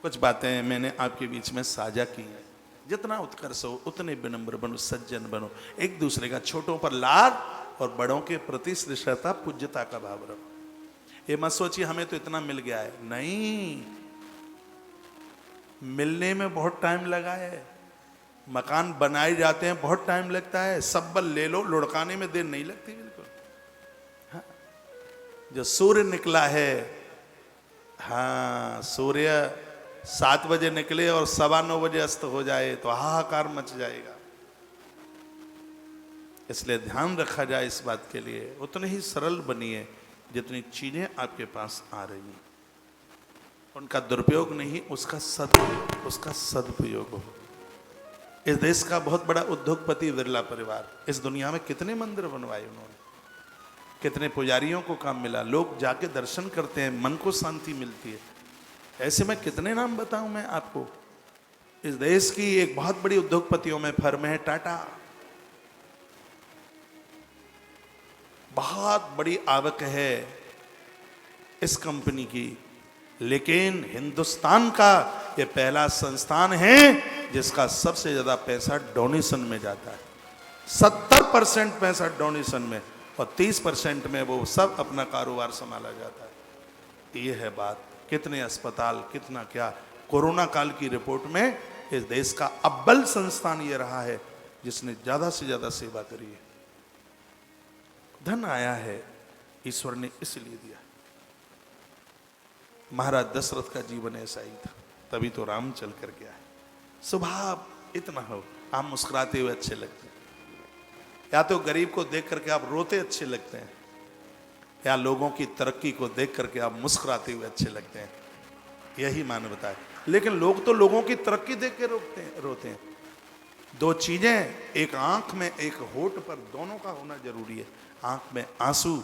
Speaker 1: कुछ बातें मैंने आपके बीच में साझा की हैं। जितना उत्कर्ष हो उतने विनम्र बनो, सज्जन बनो, एक दूसरे का छोटों पर लाड और बड़ों के प्रति श्रेष्ठता, पूज्यता का भाव रखो। ये मत सोचिए हमें तो इतना मिल गया है, नहीं, मिलने में बहुत टाइम लगा है। मकान बनाए जाते हैं, बहुत टाइम लगता है। सब बल ले लो, लुढ़काने में देर नहीं लगती बिल्कुल। हाँ, जो सूर्य निकला है, हाँ, सूर्य 7 बजे निकले और 9:15 बजे अस्त हो जाए तो हाहाकार मच जाएगा। इसलिए ध्यान रखा जाए इस बात के लिए। उतने ही सरल बनिए जितनी चीजें आपके पास आ रही हैं, उनका दुरुपयोग नहीं, उसका सदुपयोग हो। इस देश का बहुत बड़ा उद्योगपति बिरला परिवार, इस दुनिया में कितने मंदिर बनवाए उन्होंने, कितने पुजारियों को काम मिला, लोग जाके दर्शन करते हैं, मन को शांति मिलती है। ऐसे में कितने नाम बताऊं मैं आपको। इस देश की एक बहुत बड़ी उद्योगपतियों में फर्म है टाटा, बहुत बड़ी आवक है इस कंपनी की, लेकिन हिंदुस्तान का ये पहला संस्थान है जिसका सबसे ज्यादा पैसा डोनेशन में जाता है। 70% पैसा डोनेशन में और 30% में वो सब अपना कारोबार संभाला जाता है। ये है बात। कितने अस्पताल, कितना क्या। कोरोना काल की रिपोर्ट में इस देश का अव्वल संस्थान ये रहा है जिसने ज्यादा से ज्यादा सेवा करी है। धन आया है, ईश्वर ने इसलिए दिया। महाराज दशरथ का जीवन ऐसा ही था, तभी तो राम चल कर गया है। स्वभाव इतना हो, आप मुस्कुराते हुए अच्छे लगते हैं, या तो गरीब को देख करके आप रोते अच्छे लगते हैं, या लोगों की तरक्की को देख करके आप मुस्कुराते हुए अच्छे लगते हैं। यही मानवता है। लेकिन लोग तो लोगों की तरक्की देख के रोते हैं। दो चीजें, एक आंख में एक होठ पर, दोनों का होना जरूरी है। आंख में आंसू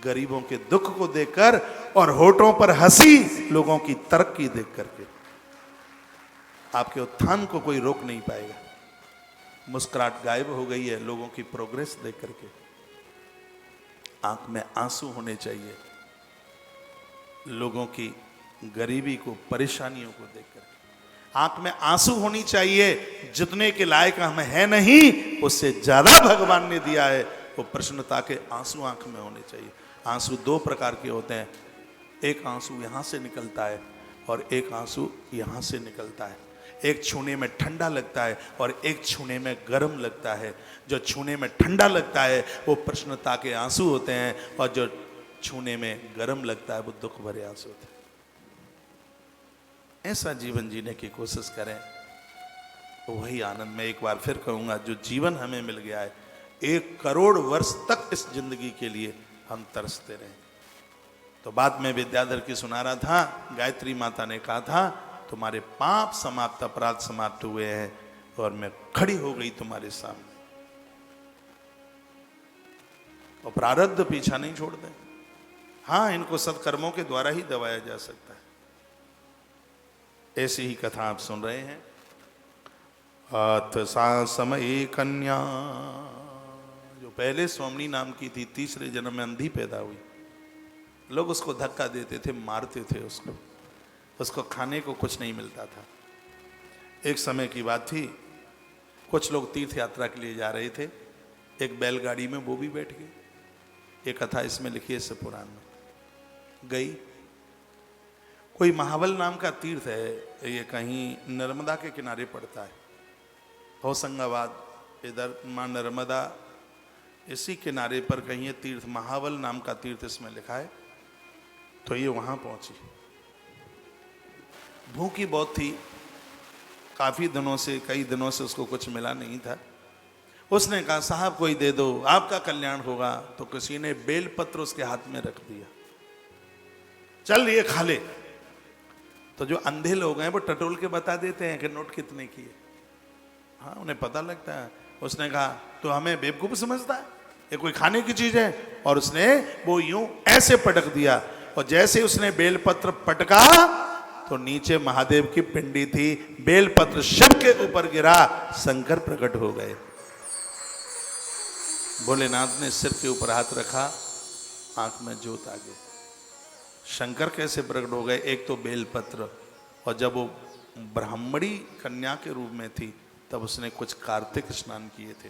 Speaker 1: गरीबों के दुख को देखकर और होठों पर हंसी लोगों की तरक्की देख करके। आपके उत्थान को कोई रोक नहीं पाएगा। मुस्कुराहट गायब हो गई है लोगों की प्रोग्रेस देख करके। आंख में आंसू होने चाहिए लोगों की गरीबी को, परेशानियों को देख करके। आंख में आंसू होनी चाहिए, जितने के लायक हम है नहीं उससे ज्यादा भगवान ने दिया है, वो प्रसन्नता के आंसू आंख में होने चाहिए। आंसू दो प्रकार के होते हैं, एक आंसू यहां से निकलता है और एक आंसू यहां से निकलता है। एक छूने में ठंडा लगता है और एक छूने में गर्म लगता है। जो छूने में ठंडा लगता है वो प्रसन्नता के आंसू होते हैं, और जो छूने में गर्म लगता है वो दुख भरे आंसू होते हैं। ऐसा जीवन जीने की कोशिश करें, वही आनंद। मैं एक बार फिर कहूंगा, जो जीवन हमें मिल गया है, 1 करोड़ वर्ष तक इस जिंदगी के लिए हम तरसते रहे। तो बात में विद्याधर की सुना रहा था, गायत्री माता ने कहा था तुम्हारे पाप समाप्त, अपराध समाप्त हुए हैं और मैं खड़ी हो गई तुम्हारे सामने। और प्रारब्ध पीछा नहीं छोड़ते। हाँ, इनको सत्कर्मों के द्वारा ही दबाया जा सकता है। ऐसी ही कथा आप सुन रहे हैं। अथ सा समय कन्या, जो पहले स्वामिनी नाम की थी, तीसरे जन्म में अंधी पैदा हुई। लोग उसको धक्का देते थे, मारते थे उसको खाने को कुछ नहीं मिलता था। एक समय की बात थी, कुछ लोग तीर्थ यात्रा के लिए जा रहे थे, एक बैलगाड़ी में वो भी बैठ गए। ये कथा इसमें लिखी है, इस पुराण में। गई, कोई महाबल नाम का तीर्थ है, ये कहीं नर्मदा के किनारे पड़ता है, होशंगाबाद, इधर माँ नर्मदा, इसी किनारे पर कहीं ये तीर्थ, महाबल नाम का तीर्थ इसमें लिखा है। तो ये वहां पहुंची, भूखी बहुत थी, काफी दिनों से, कई दिनों से उसको कुछ मिला नहीं था। उसने कहा साहब कोई दे दो, आपका कल्याण होगा। तो किसी ने बेलपत्र उसके हाथ में रख दिया, चल ये खा ले। तो जो अंधे लोग हैं वो टटोल के बता देते हैं कि नोट कितने की है। हाँ, उन्हें पता लगता है। उसने कहा तो हमें बेवकूफ समझता है, ये कोई खाने की चीज है। और उसने वो यूं ऐसे पटक दिया, और जैसे उसने बेलपत्र पटका तो नीचे महादेव की पिंडी थी, बेलपत्र शव के ऊपर गिरा, शंकर प्रकट हो गए। भोलेनाथ ने सिर के ऊपर हाथ रखा, आंख में ज्योत आ गई। शंकर कैसे प्रकट हो गए? एक तो बेलपत्र, और जब वो ब्राह्मणी कन्या के रूप में थी तब उसने कुछ कार्तिक स्नान किए थे,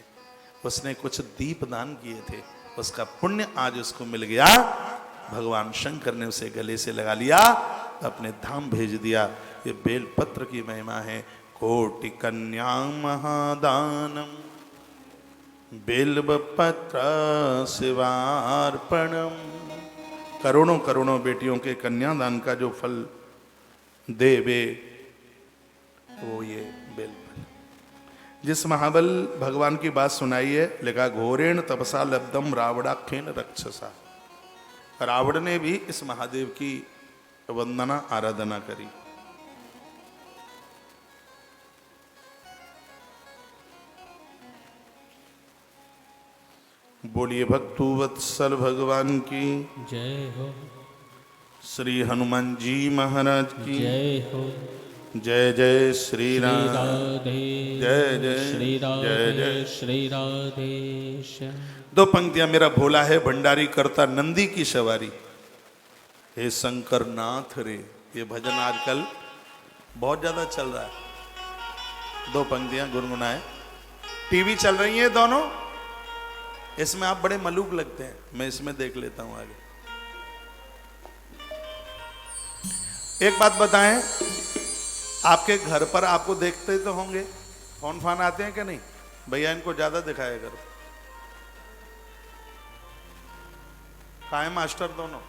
Speaker 1: उसने कुछ दीपदान किए थे, उसका पुण्य आज उसको मिल गया। भगवान शंकर ने उसे गले से लगा लिया, अपने धाम भेज दिया। ये बेलपत्र की महिमा है। कोटि कन्या महादानम बेलपत्र शिवार्पणम। करोड़ों करोड़ों बेटियों के कन्यादान का जो फल देवे वो ये बेलपत्र। जिस महाबल भगवान की बात सुनाई है, लिखा घोरेण तपसा लब्धम रावणाख्येन रक्षसा। रावण ने भी इस महादेव की वंदना आराधना करी। बोलिए भक्तु वत्सल भगवान की
Speaker 2: जय हो।
Speaker 1: श्री हनुमान जी महाराज की
Speaker 2: जय हो।
Speaker 1: जय जय श्री राम।
Speaker 2: राधे
Speaker 1: जय जय
Speaker 2: श्री राधे
Speaker 1: जय जय।
Speaker 2: श्री राधे।
Speaker 1: दो पंक्तियां। मेरा भोला है भंडारी करता नंदी की सवारी, हे शंकर नाथ रे। ये भजन आजकल बहुत ज्यादा चल रहा है। दो पंक्तियां गुनगुनाए, टीवी चल रही है दोनों, इसमें आप बड़े मलूक लगते हैं, मैं इसमें देख लेता हूं आगे। एक बात बताएं, आपके घर पर आपको देखते तो होंगे, फोन फान आते हैं क्या नहीं? भैया इनको ज्यादा दिखाया करो। कहाँ है मास्टर दोनों?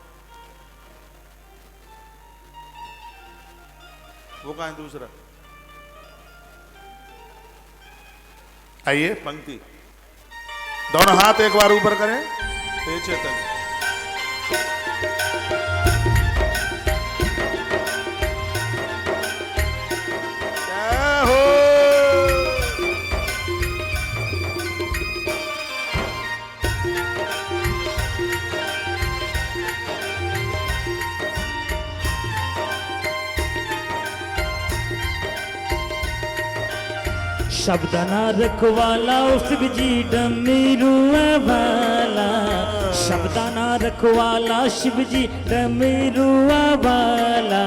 Speaker 1: वो कहाँ है दूसरा? आइए पंक्ति, दोनों हाथ एक बार ऊपर करें। हे चेतन, क्या हो?
Speaker 2: शब्द ना रखवाला शिव जी डमरू वाला, शब्द ना रखवाला शिव जी डमरू वाला,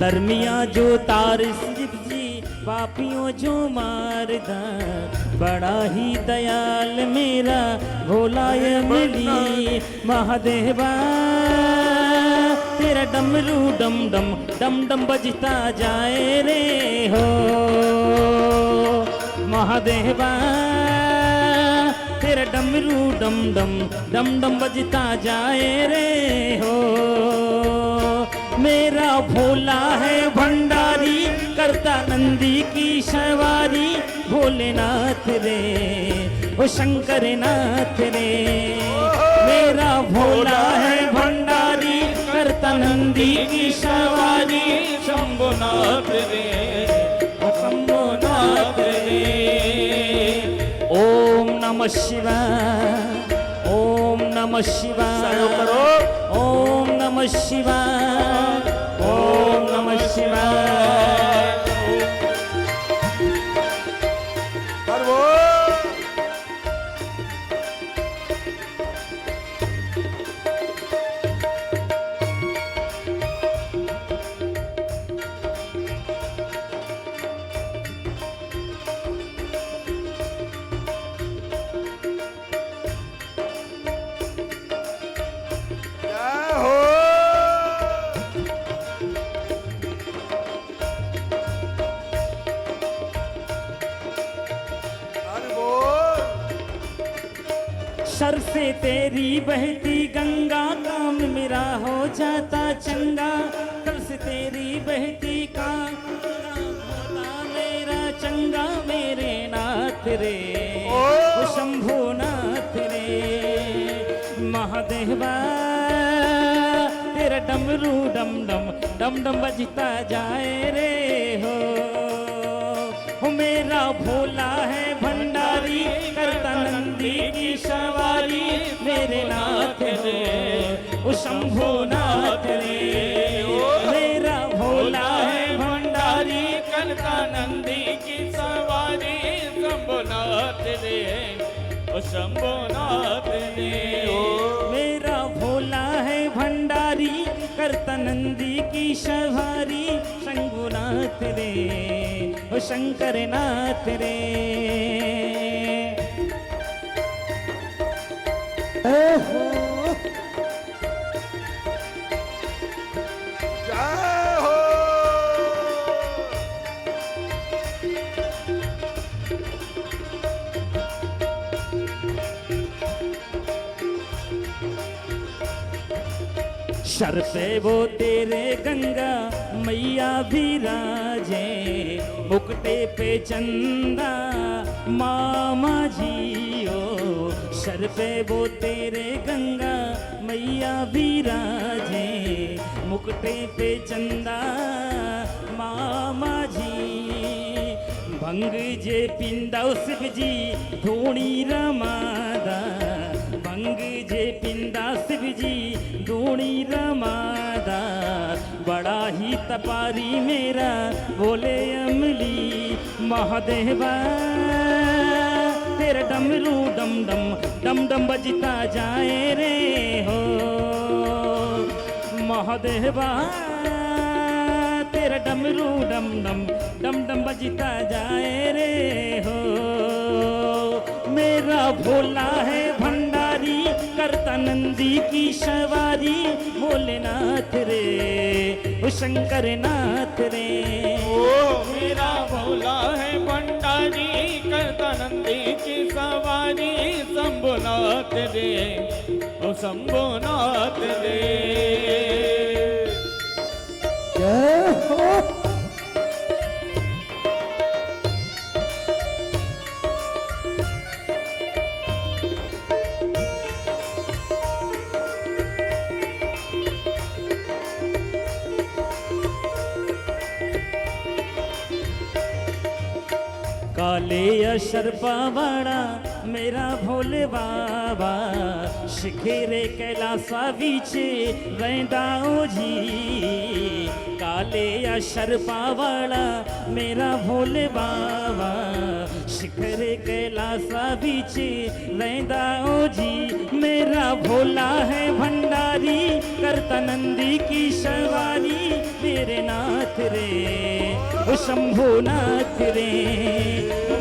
Speaker 2: दरमिया जो तार शिव जी पापियों जो मारदा, बड़ा ही दयाल मेरा भोला अमली महादेवा, तेरा डमरू डम डम डम डम बजता जाए रे हो महादेवा, तेरा डमरू डम डम डम डम बजता जाए रे हो। मेरा भोला है भंडारी करता नंदी की सवारी, भोलेनाथ रे ओ शंकर नाथ रे, मेरा भोला है भंडारी करता नंदी की सवारी, शंभुनाथ रे ओ शंभुनाथ रे। ओम नमः शिवाय, ओम नमः शिवाय, ओम नमः शिवाय, ओम नमः शिवाय। सर से तेरी बहती गंगा, काम मेरा हो जाता चंगा, सर से तेरी बहती गंगा, होता मेरा चंगा मेरे नाथ रे ओ शंभुनाथ रे महादेवा, तेरा डमरू डम डम डम डम बजता जाए रे हो। मेरा भोला है भंडारी करता नंदी की सवारी, मेरे नाथ रे ओ शंभुनाथ रे, मेरा भोला है भंडारी करता नंदी की सवारी, शंभुनाथ रे ओ शंभुनाथ रे, मेरा भोला है भंडारी करता नंदी की सवारी, शंभुनाथ रे ओ शंकर नाथ रे। सर पे वो तेरे गंगा मैया विराजे, मुकुटे पे चंदा मामा जियो, सर पे वो तेरे गंगा मैया विराजे, मुकुटे पे चंदा मामा जी, भंग जे पिंदा शिव जी धूणी रमादा, भंग जे पिंदा शिव जी धूणी रमादा, बड़ा ही तपारी मेरा बोले अमली महादेवा, तेरा डमरू डम डम डम डम बजता जाए रे हो महादेवा, तेरा डमरू डम डम डम डम बजता जाए रे हो। मेरा भोला है भंडारी करता नंदी की सवारी, भोलेनाथ रे ओ शंकर नाथ रे,
Speaker 3: मेरा भोला है भंडारी करता नंदी की सवारी, शंभुनाथ रे ओ शंभुनाथ रे।
Speaker 2: जय हो। काले अशर पावाड़ा मेरा भोले बाबा शिखरे कैलासा विचे रहंदा जी काले अशर पावाड़ा मेरा भोले बाबा शिखरे कैलासा विचे रहंदा जी मेरा भोला है भंडारी करता नंदी की सवारी मेरे नाथ रे ओ शंभो नाथ रे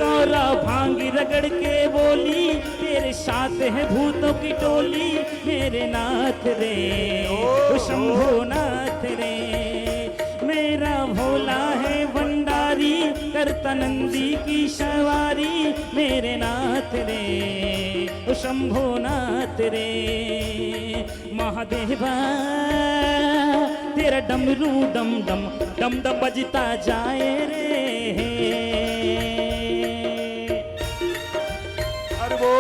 Speaker 2: गौरा भांगी रगड़ के बोली तेरे साथ है भूतों की टोली मेरे नाथ रे ओ शंभो नाथ रे मेरा भोला है भंडारी करता नंदी की सवारी मेरे नाथ रे ओ शंभो नाथ रे महादेवा तेरा डमरू डम डम डम डम बजता जाए रे
Speaker 1: अरे वो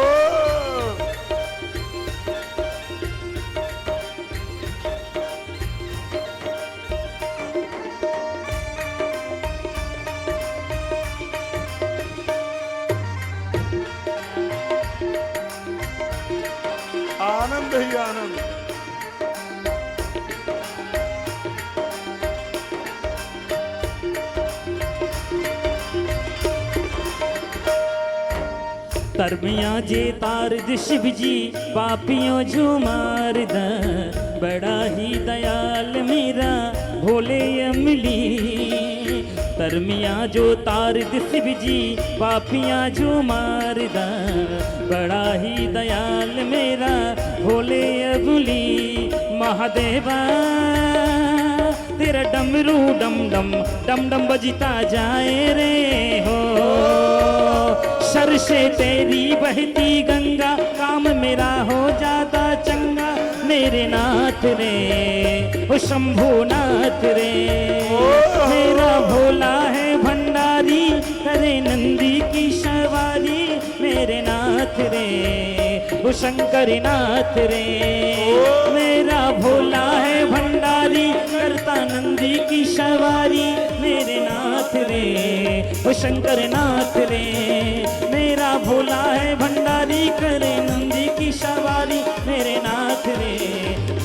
Speaker 1: आनंद ही आनंद।
Speaker 2: तरमिया जे तार शिव जी पापियों जो मार द बड़ा ही दयाल मेरा भोले अमली तरमिया जो तार शिव जी पापियाँ जो मार द बड़ा ही दयाल मेरा भोले अमली महादेवा तेरा डमरू डम डम डम डम बजता जाए रे हो सर से तेरी बहती गंगा काम मेरा हो जाता चंगा मेरे नाथ रे ओ शंभू नाथ रे मेरा भोला है भंडारी करे नंदी की सवारी मेरे नाथ रे ओ शंकर नाथ रे मेरा भोला है भंडारी करता नंदी की सवारी मेरे नाथ रे ओ शंकर नाथ रे मेरा भोला है भंडारी करे नंदी की सवारी मेरे नाथ रे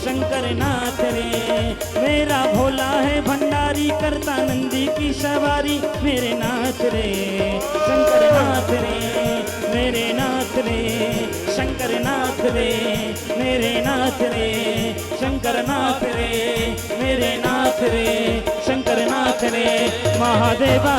Speaker 2: शंकर नाथ रे मेरा भोला है भंडारी करता नंदी की सवारी मेरे नाथ रे शंकर नाथ रे मेरे नाथ रे शंकर नाथ रे मेरे नाथ रे शंकर नाथ रे मेरे नाथ रे शंकर नाथ रे महादेवा